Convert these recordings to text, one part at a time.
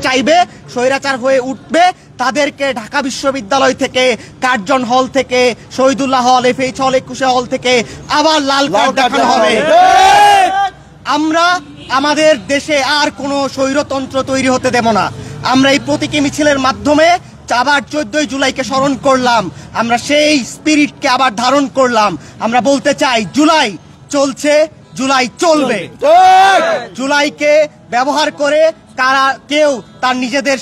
চাইবে, স্বৈরাচার হয়ে উঠবে, তাদেরকে ঢাকা বিশ্ববিদ্যালয় থেকে, কার্জন হল থেকে, শহীদুল্লাহ হল, FH হল, 21 হল থেকে আবার লাল কার্ড দেখানো হবে। আমরা আমাদের দেশে আর কোনো স্বৈরতন্ত্র তৈরি হতে দেব না। আমরা এই প্রতীকী মিছিলের মাধ্যমে আবার 14 জুলাইকে স্মরণ করলাম, আমরা সেই স্পিরিটকে আবার ধারণ করলাম। আমরা বলতে চাই, জুলাই চলছে, জুলাই চলবে। জুলাইকে ব্যবহার করে কেউ তার নিজেদের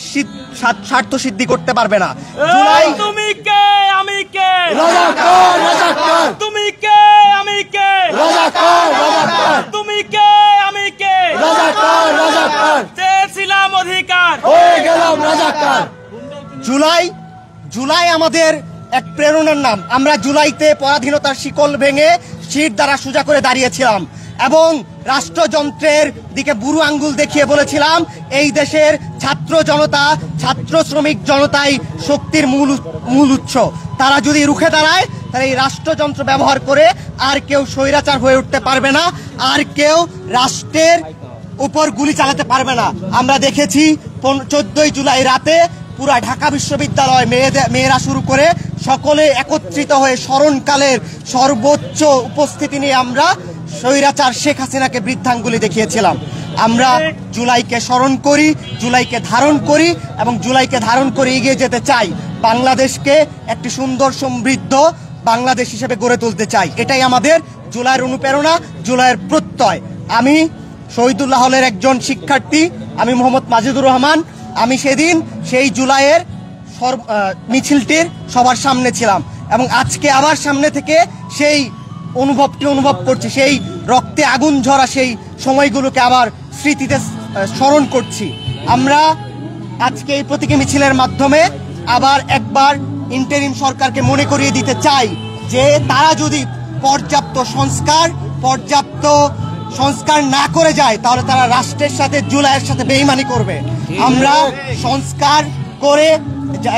স্বার্থ সিদ্ধি করতে পারবে না। জুলাই তুমি কে আমি কে, তুমি কে আমি কে, তুমি কে আমি কে, চেয়েছিলাম অধিকার, হয়ে গেলাম রাজাকার। জুলাই আমাদের এক প্রেরণার নাম। আমরা জুলাইতে পরাধীনতার শিকল ভেঙে শির দ্বারা সোজা করে দাঁড়িয়েছিলাম এবং রাষ্ট্রযন্ত্রের দিকে বুড়ো আঙ্গুল দেখিয়ে বলেছিলাম, এই দেশের ছাত্র জনতা, ছাত্র শ্রমিক জনতাই শক্তির মূল উৎস। তারা যদি রুখে দাঁড়ায়, তাহলে এই রাষ্ট্রযন্ত্র ব্যবহার করে আর কেউ স্বৈরাচার হয়ে উঠতে পারবে না, আর কেউ রাষ্ট্রের উপর গুলি চালাতে পারবে না। আমরা দেখেছি 14 জুলাই রাতে পুরা ঢাকা বিশ্ববিদ্যালয় মেয়েরা শুরু করে সকলে একত্রিত হয়ে স্মরণকালের সর্বোচ্চ উপস্থিতি নিয়ে আমরা স্বৈরাচার শেখ হাসিনাকে বৃদ্ধাঙ্গুলি দেখিয়েছিলাম। আমরা জুলাইকে স্মরণ করি, জুলাইকে ধারণ করি এবং জুলাইকে ধারণ করে এগিয়ে যেতে চাই। বাংলাদেশকে একটি সুন্দর সমৃদ্ধ বাংলাদেশ হিসেবে গড়ে তুলতে চাই। এটাই আমাদের জুলাইয়ের অনুপ্রেরণা, জুলাইয়ের প্রত্যয়। আমি শহীদুল্লাহ হলের একজন শিক্ষার্থী, আমি মোহাম্মদ মাজিদুর রহমান। আমি সেদিন সেই জুলাইয়ের মিছিলটির সবার সামনে ছিলাম এবং আজকে আবার সামনে থেকে সেই অনুভবটি অনুভব করছি, সেই রক্তে আগুন ঝরা সেই সময়গুলোকে আবার স্মৃতিতে স্মরণ করছি। আমরা আজকে এই প্রতীকী মিছিলের মাধ্যমে আবার একবার ইন্টারিম সরকারকে মনে করিয়ে দিতে চাই যে তারা যদি পর্যাপ্ত সংস্কার না করে যায়, তাহলে তারা রাষ্ট্রের সাথে, জুলাইয়ের সাথে বেইমানি করবে। আমরা সংস্কার করে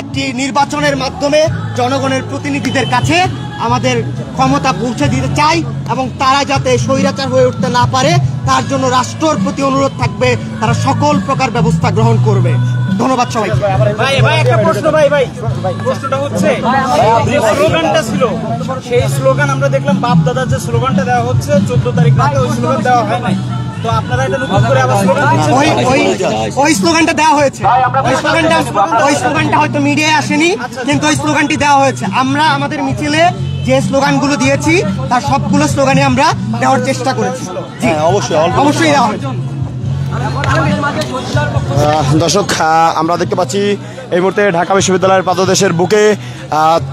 একটি নির্বাচনের মাধ্যমে জনগণের প্রতিনিধিদের কাছে আমাদের ক্ষমতা পৌঁছে দিতে চাই এবং তারা যাতে স্বৈরাচার হয়ে উঠতে না পারে, তার জন্য রাষ্ট্রের প্রতি অনুরোধ থাকবে, তারা সকল প্রকার ব্যবস্থা গ্রহণ করবে। ধন্যবাদ সবাইকে। একটা প্রশ্ন প্রশ্নটা হচ্ছে, যে স্লোগানটা ছিল, সেই স্লোগান আমরা দেখলাম বাপ দাদার যে স্লোগানটা দেওয়া হচ্ছে 14 তারিখ রাতে, ওই স্লোগান দেওয়া হয় নাই। তো আপনারা এটা নতুন করে আবার স্লোগান দিচ্ছেন? ওই স্লোগানটা দেওয়া হয়েছে, ওই স্লোগানটা হয়তো মিডিয়ায় আসেনি, কিন্তু ওই স্লোগানটি দেওয়া হয়েছে। আমরা আমাদের মিছিলে যে স্লোগানগুলো দিয়েছি তার সবগুলো স্লোগানে আমরা দেওয়ার চেষ্টা করেছি। অবশ্যই দেওয়া হয়েছে। দর্শক, আমরা দেখতে পাচ্ছি এই মুহূর্তে ঢাকা বিশ্ববিদ্যালয়ের পাদদেশের বুকে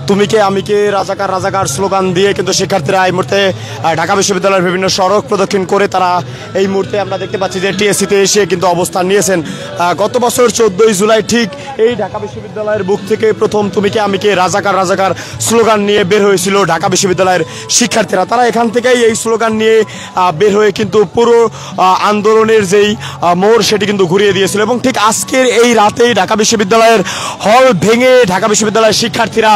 তুমি কে আমি কে, রাজাকার রাজাকার স্লোগান দিয়ে কিন্তু শিক্ষার্থীরা এই মুহূর্তে ঢাকা বিশ্ববিদ্যালয়ের বিভিন্ন সড়ক প্রদক্ষিণ করে তারা এই মুহূর্তে আমরা দেখতে পাচ্ছি যে টিএসসিতে এসে কিন্তু অবস্থান নিয়েছেন। গত বছর 14 জুলাই ঠিক এই ঢাকা বিশ্ববিদ্যালয়ের বুক থেকে প্রথম তুমি কে আমি কে, রাজাকার রাজাকার স্লোগান নিয়ে বের হয়েছিল ঢাকা বিশ্ববিদ্যালয়ের শিক্ষার্থীরা। তারা এখান থেকেই এই স্লোগান নিয়ে বের হয়ে কিন্তু পুরো আন্দোলনের যেই মোড় সেটি কিন্তু ঘুরিয়ে দিয়েছিল এবং ঠিক আজকের এই রাতেই ঢাকা বিশ্ববিদ্যালয়ের হল ভেঙে ঢাকা বিশ্ববিদ্যালয়ের শিক্ষার্থীরা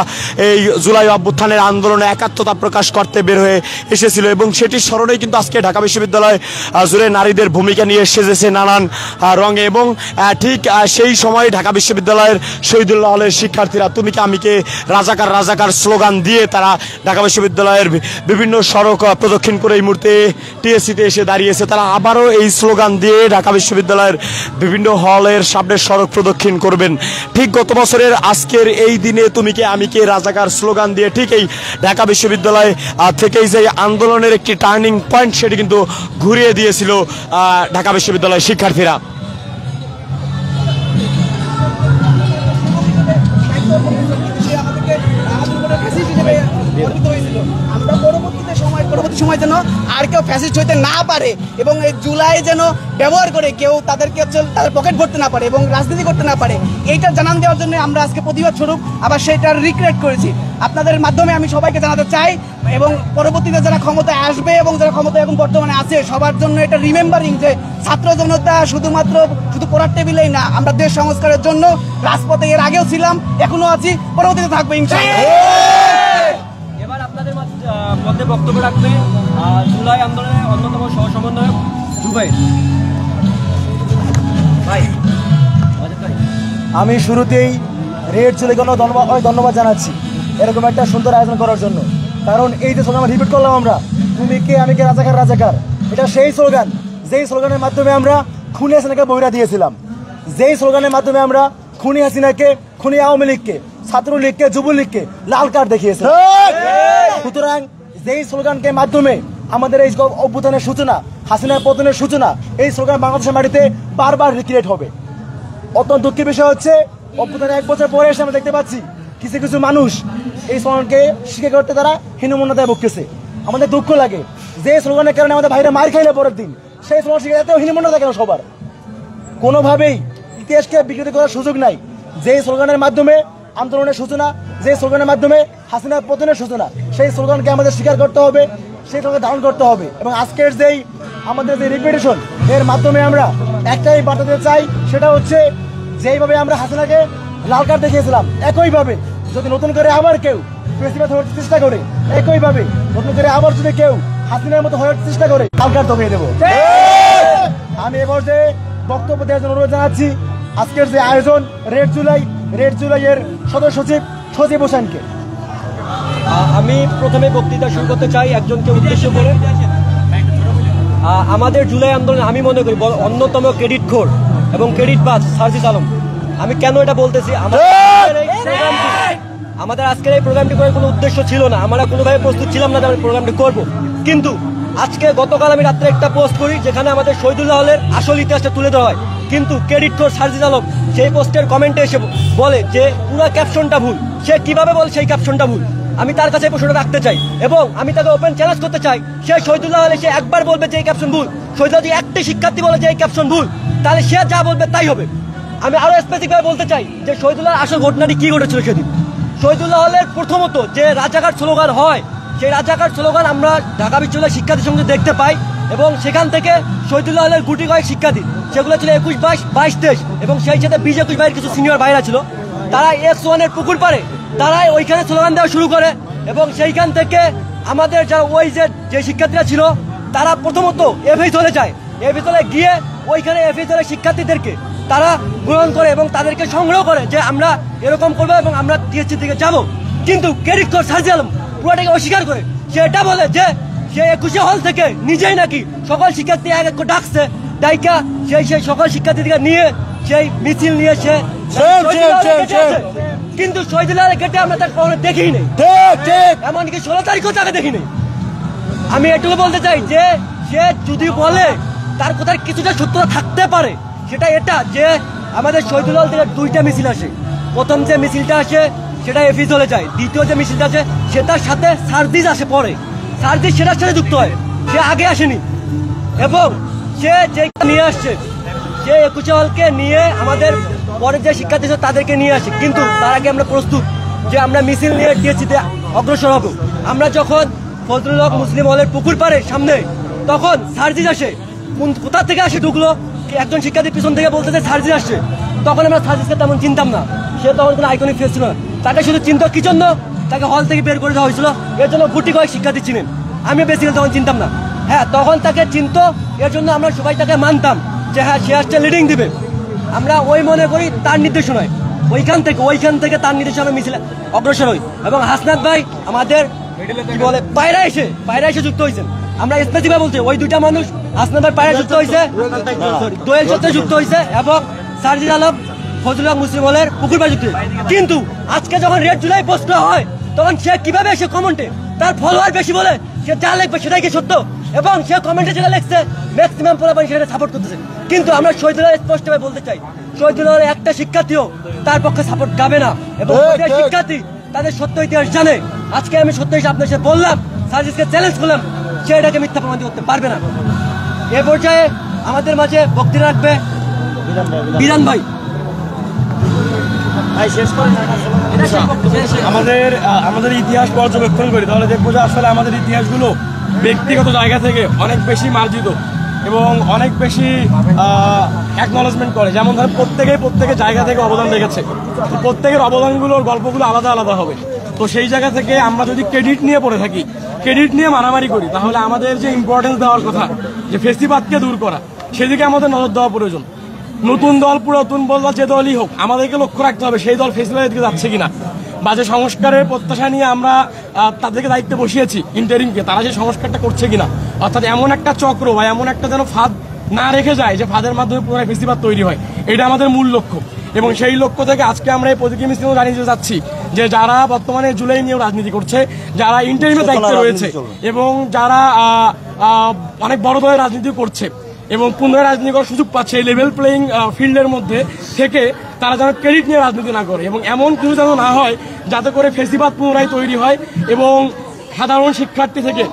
এই জুলাই অভ্যুত্থানের আন্দোলনে একাত্মতা প্রকাশ করতে বের হয়ে এসেছিল এবং সেটির স্মরণেই কিন্তু আজকে ঢাকা বিশ্ববিদ্যালয় জুড়ে নারীদের ভূমিকা নিয়ে সেজেছে নানান রঙে এবং ঠিক সেই সময় ঢাকা বিশ্ববিদ্যালয়ের শহীদুল্লাহ হলের শিক্ষার্থীরা তুমি কে আমি কে, রাজাকার রাজাকার স্লোগান দিয়ে তারা ঢাকা বিশ্ববিদ্যালয়ের বিভিন্ন সড়ক প্রদক্ষিণ করে এই মুহূর্তে টিএসসিতে এসে দাঁড়িয়েছে। তারা আবারও এই স্লোগান দিয়ে ঢাকা বিশ্ববিদ্যালয়ের বিভিন্ন হলের সামনে সড়ক প্রদক্ষিণ করবেন। ঠিক গত বছরের আজকের এই দিনে তুমি কে আমি কে, রাজাকার স্লোগান দিয়ে ঠিক এই ঢাকা বিশ্ববিদ্যালয় থেকেই যে আন্দোলনের একটি টার্নিং পয়েন্ট সেটি কিন্তু ঘুরিয়ে দিয়েছিল ঢাকা বিশ্ববিদ্যালয়ের শিক্ষার্থীরা। আমরা পরবর্তী সময় যেন আর কেউ ফ্যাসিস্ট হইতে না পারে এবং এই জুলাই যেন ব্যবহার করে কেউ তাদেরকে তাদের পকেট ভরতে না পারে এবং রাজনীতি করতে না পারে, এইটা জানান দেওয়ার জন্য আমরা আজকে প্রতিবাদ স্বরূপ আবার সেটার রিক্রিয়েট করেছি। আপনাদের মাধ্যমে আমি সবাইকে জানাতে চাই এবং পরবর্তীতে যারা ক্ষমতায় আসবে এবং যারা ক্ষমতায় এখন বর্তমানে আছে সবার জন্য এটা রিমেম্বারিং যে ছাত্র জনতা শুধু পড়ার টেবিলেই না, আমরা দেশ সংস্কারের জন্য রাজপথে এর আগেও ছিলাম, এখনো আছি, পরবর্তীতে থাকবো ইনশাআল্লাহ। এবার আপনাদের মধ্যে বক্তব্য রাখবে জুলাই আন্দোলনের অন্যতম সহ সমন্বয়ক জুবাইর ভাই। আমি শুরুতেই রেড জুলাইকে ধন্যবাদ জানাচ্ছি এরকম একটা সুন্দর আয়োজন করার জন্য। কারণ এই যে স্লোগান রিপিট করলাম আমরা, তুমি কে আমি কে রাজাকার রাজাকার, এটা সেই স্লোগান যেই স্লোগানের মাধ্যমে আমরা খুনি হাসিনাকে বহিরা দিয়েছিলাম, যেই স্লোগানের মাধ্যমে আমরা খুনি হাসিনাকে, খুনি আওয়ামী লীগকে, ছাত্রলীগকে, যুবলীগকে লাল কার্ড দেখিয়েছিলাম। সুতরাং যেই স্লোগানকে মাধ্যমে আমাদের এই অভ্যুত্থানের সূচনা, হাসিনার পতনের সূচনা, এই স্লোগান বাংলাদেশের মাটিতে বারবার রিক্রিয়েট হবে। অত্যন্ত দুঃখের বিষয় হচ্ছে অভ্যুত্থানের 1 বছর পরে এসে আমরা দেখতে পাচ্ছি কিছু কিছু মানুষ এই স্লোগানকে স্বীকার করতে তারা হীনমন্যতায় ভুগতেছে। আমাদের দুঃখ লাগে যে স্লোগানের কারণে আমাদের ভাইরা মার খাইলে পরের দিন, সেই স্লোগান স্বীকার করতেও হীনমন্যতা কেন সবার? কোনোভাবেই ইতিহাসকে বিকৃত করার সুযোগ নাই। যে স্লোগানের মাধ্যমে আন্দোলনের সূচনা, যে স্লোগানের মাধ্যমে হাসিনার পতনের সূচনা, সেই স্লোগানকে আমাদের স্বীকার করতে হবে, সেই স্লোগান ধারণ করতে হবে। এবং আজকের যেই আমাদের যে রিপিটেশন, এর মাধ্যমে আমরা একটাই বার্তা দিতে চাই, সেটা হচ্ছে যেইভাবে আমরা হাসিনাকে লাল কার্ড দেখিয়েছিলাম, একইভাবে যদি নতুন করে আবার কেউ প্রেসিডেন্ট হওয়ার চেষ্টা করে, একইভাবে নতুন করে আবার যদি কেউ হাসিনার মতো হওয়ার চেষ্টা করে, লাল কার্ড দেখিয়ে দেবো। আমি এবার যে বক্তব্য দেওয়ার জন্য অনুরোধ জানাচ্ছি আজকের যে আয়োজন রেড জুলাইয়ের সদস্য সচিব সজীব হোসেনকে। আমি প্রথমে বক্তৃতা শুরু করতে চাই একজনকে উদ্দেশ্য করে। আমাদের জুলাই আন্দোলন আমি মনে করি অন্যতম ক্রেডিট খোর এবং ক্রেডিট বাজ সার্জিস আলম। আমি কেন এটা বলতেছি, আমাদের আজকের এই প্রোগ্রামটি করার কোনো উদ্দেশ্য ছিল না, আমরা কোনোভাবে প্রস্তুত ছিলাম না যে আমরা প্রোগ্রামটি করবো। কিন্তু গতকাল আমি রাত্রে একটা পোস্ট করি যেখানে আমাদের শহীদুল্লাহ হলের আসল ইতিহাসটা তুলে দেওয়া হয়, কিন্তু ক্রেডিট খোর সার্জিস আলম সেই পোস্টের কমেন্টে এসে বলে যে পুরো ক্যাপশনটা ভুল। সে কিভাবে বলে সেই ক্যাপশনটা ভুল? আমি তার কাছে প্রশ্নটা রাখতে চাই এবং আমি তাকে ওপেন চ্যালেঞ্জ করতে চাই। সে শহীদুল্লাহ হলে সে একবার বলবে যে এই ক্যাপশন ভুল, শহীদুল্লাহ যদি একটি শিক্ষার্থী বলে যে এই ক্যাপশন ভুল, তাহলে সে যা বলবে তাই হবে। আমি আরো স্পেসিফিক বলতে চাই যে শহীদুল্লাহ আসল ঘটনাটি কি ঘটেছিল সেদিন। শহীদুল্লাহ হলের প্রথমত যে রাজাকার স্লোগান হয়, সেই রাজাকার স্লোগান আমরা ঢাকা বিশ্ববিদ্যালয়ের শিক্ষার্থীর সঙ্গে দেখতে পাই এবং সেখান থেকে শহীদুল্লাহ হলের গুটি কয়েক শিক্ষার্থী, সেগুলো ছিল 21, 22, 22, 23 এবং সেই সাথে 20, 21 বাইরের কিছু সিনিয়র ভাইরা ছিল, তারা X1-এর পুকুর পাড়ে তারাই ওইখানে স্লোগান দেওয়া শুরু করে এবং সেইখান থেকে আমাদের যা ওই যে শিক্ষার্থীরা ছিল তারা প্রথমত এফএই চলে যায়। এফএই চলে গিয়ে ওইখানে এফএই চলে শিক্ষার্থীদেরকে তারা গ্রহণ করে এবং তাদেরকে সংগ্রহ করে যে আমরা এরকম করবো এবং আমরা টিএসসি থেকে যাবো। কিন্তু ক্রেডিট খোর সার্জিস আলম পুরোটাকে অস্বীকার করে সে এটা বলে যে সে 21 হল থেকে নিজেই নাকি সকল শিক্ষার্থী এক এক করে ডাকছে, ডাইকা সেই সকল শিক্ষার্থীদের নিয়ে সেই মিছিল নিয়ে সে কিন্তু শহীদুল্লাহ গেটে আমরা তাকে কখনো দেখিনি নেই, এমনকি 16 তারিখও তাকে দেখিনি। আমি এটুকু বলতে চাই যে সে যদি বলে তার কোথায় কিছুটা সত্যতা থাকতে পারে, সেটা এটা যে আমাদের শহীদুল্লাহ থেকে 2টা মিছিল আসে। প্রথম যে মিছিলটা আসে সেটা এফি চলে যায়, দ্বিতীয় যে মিছিলটা আছে সেটার সাথে সার্জিস আসে পরে, সার্জিস সেটার সাথে যুক্ত হয়, সে আগে আসেনি এবং সে যে নিয়ে আসছে সে 21 হলকে নিয়ে আমাদের পরের যে শিক্ষার্থী তাদেরকে নিয়ে আসে। কিন্তু তার আগে আমরা প্রস্তুত যে আমরা মিছিল নিয়ে টিএসসিতে অগ্রসর হব। আমরা যখন ফজলুল হক মুসলিম হলের পুকুর পাড়ের সামনে, তখন সার্জিস আসে, কোথা থেকে আসে ঢুকলো, একজন শিক্ষার্থী পিছন থেকে বলতেছে সার্জিস আসছে। তখন আমরা সার্জিসকে তেমন চিনতাম না, সে তখন কোনো আইকনিক ফেস ছিল না, তাকে শুধু চিনত কি জন্য, তাকে হল থেকে বের করে দেওয়া হয়েছিল, এর জন্য গুটি কয়েক শিক্ষার্থী চিনেন, আমি বেসিক্যালি তখন চিনতাম না। হ্যাঁ, তখন তাকে চিনত, এর জন্য আমরা সবাই তাকে মানতাম যে হ্যাঁ সে আসছে লিডিং দিবে। আমরা ওই মনে করি তার নির্দেশনায় ওইখান থেকে তার নির্দেশনা মিছিলে অগ্রসর হই এবং হাসনাত ভাই আমাদের কি বলে পায়রা এসে যুক্ত হয়েছেন। আমরা স্পেসিফিক বলছি ওই 2টা মানুষ হাসনাত ভাই পায়রা যুক্ত হয়েছে, দোয়েল সত্ত্বে যুক্ত হয়েছে এবং সার্জিস আলম ফজলুল হক মুসলিম হলের পুকুর পাড়ে যুক্ত হয়েছে। কিন্তু আজকে যখন রেড জুলাই পোস্ট হয় তখন সে কিভাবে এসে কমেন্টে তার ফলোয়ার বেশি বলে সে যা লিখবে সেটাই কি সত্য এবং সে কমেন্টে যেটা লিখছে ম্যাক্সিমাম পোলাপান সেটা সাপোর্ট করতেছে। কিন্তু আমরা শহীদুল্লাহ স্পষ্টভাবে বলতে চাই শহীদুল্লাহর একটা শিক্ষার্থীও তার পক্ষে সাপোর্ট পাবে না এবং শিক্ষার্থী তাদের সত্য ইতিহাস জানে। আজকে আমি সত্য হিসেবে আপনার সাথে বললাম, সার্জিসকে চ্যালেঞ্জ করলাম, সে এটাকে মিথ্যা প্রমাণ করতে পারবে না। এ পর্যায়ে আমাদের মাঝে বক্তৃতা রাখবে বিধান ভাই। আমাদের ইতিহাস পর্যবেক্ষণ করি তাহলে দেখবো যে আসলে আমাদের ইতিহাসগুলো ব্যক্তিগত জায়গা থেকে অনেক বেশি মার্জিত এবং অনেক বেশি অ্যাকনলেজমেন্ট করে। যেমন ধরেন প্রত্যেকে জায়গা থেকে অবদান রেখেছে, প্রত্যেকের অবদানগুলোর গল্পগুলো আলাদা আলাদা হবে। তো সেই জায়গা থেকে আমরা যদি ক্রেডিট নিয়ে পড়ে থাকি, ক্রেডিট নিয়ে মারামারি করি, তাহলে আমাদের যে ইম্পর্টেন্স দেওয়ার কথা যে ফেস্টিভালকে দূর করা, সেদিকে আমাদের নজর দেওয়া প্রয়োজন। নতুন দল পুরাতন দল বা যে দলই হোক আমাদেরকে লক্ষ্য রাখতে হবে সেই দল ফেসিলিটির দিকে যাচ্ছে কিনা। বাজে সংস্কারের প্রত্যাশা নিয়ে আমরা তাদেরকে দায়িত্বে বসিয়েছি ইন্টারিমকে, তারা যে সংস্কারটা করছে কিনা, অর্থাৎ এমন একটা চক্র বা এমন একটা যেন ফাঁদ না রেখে যায় যে ফাঁদের মাধ্যমে পুনরায় ফেসিবাদ তৈরি হয়, এটা আমাদের মূল লক্ষ্য। এবং সেই লক্ষ্য থেকে আজকে আমরা এই প্রতীকী মিছিলেও জানিয়ে যাচ্ছি যে যারা বর্তমানে জুলাই নিয়েও রাজনীতি করছে, যারা ইন্টারিমের দায়িত্বে রয়েছে এবং যারা অনেক বড় দলের রাজনীতি করছে এবং পুনরায় রাজনীতি করার সুযোগ পাচ্ছে এই লেভেল প্লেয়িং ফিল্ডের মধ্যে থেকে, তারা যেন ক্রেডিট নিয়ে রাজনীতি না করে এবং এমন কিছু যেন না হয় যাতে করে ফেসিবাদ পুনরায় তৈরি হয় এবং সাধারণ শিক্ষার্থী থেকে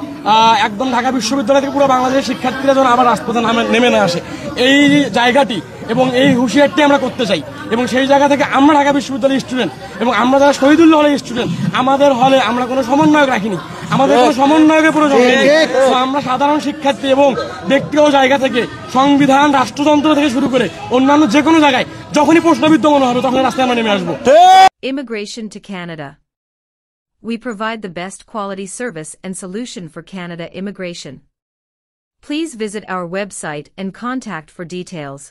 একদম ঢাকা বিশ্ববিদ্যালয় থেকে পুরো বাংলাদেশের শিক্ষার্থীরা যেন আবার রাজপথে নেমে না আসে, এই জায়গাটি এবং এই হুঁশিয়ারটি আমরা করতে চাই। এবং সেই জায়গা থেকে আমরা ঢাকা বিশ্ববিদ্যালয়ের স্টুডেন্ট এবং আমরা যারা শহীদুল্লাহ হলের স্টুডেন্ট, আমাদের হলে আমরা কোনো সমন্বয়ক রাখিনি, আমাদের কোনো সমন্বয়কের প্রয়োজন নেই। তো আমরা সাধারণ শিক্ষার্থী এবং ব্যক্তিগত জায়গা থেকে সংবিধান, রাষ্ট্রযন্ত্র থেকে শুরু করে অন্যান্য যে কোনো জায়গায় যখনই প্রশ্নবিদ্ধ মনে হবে তখন রাস্তায় আমরা নেমে আসবো। Immigration to Canada. We provide the best quality service and solution for Canada immigration. Please visit our website and contact for details.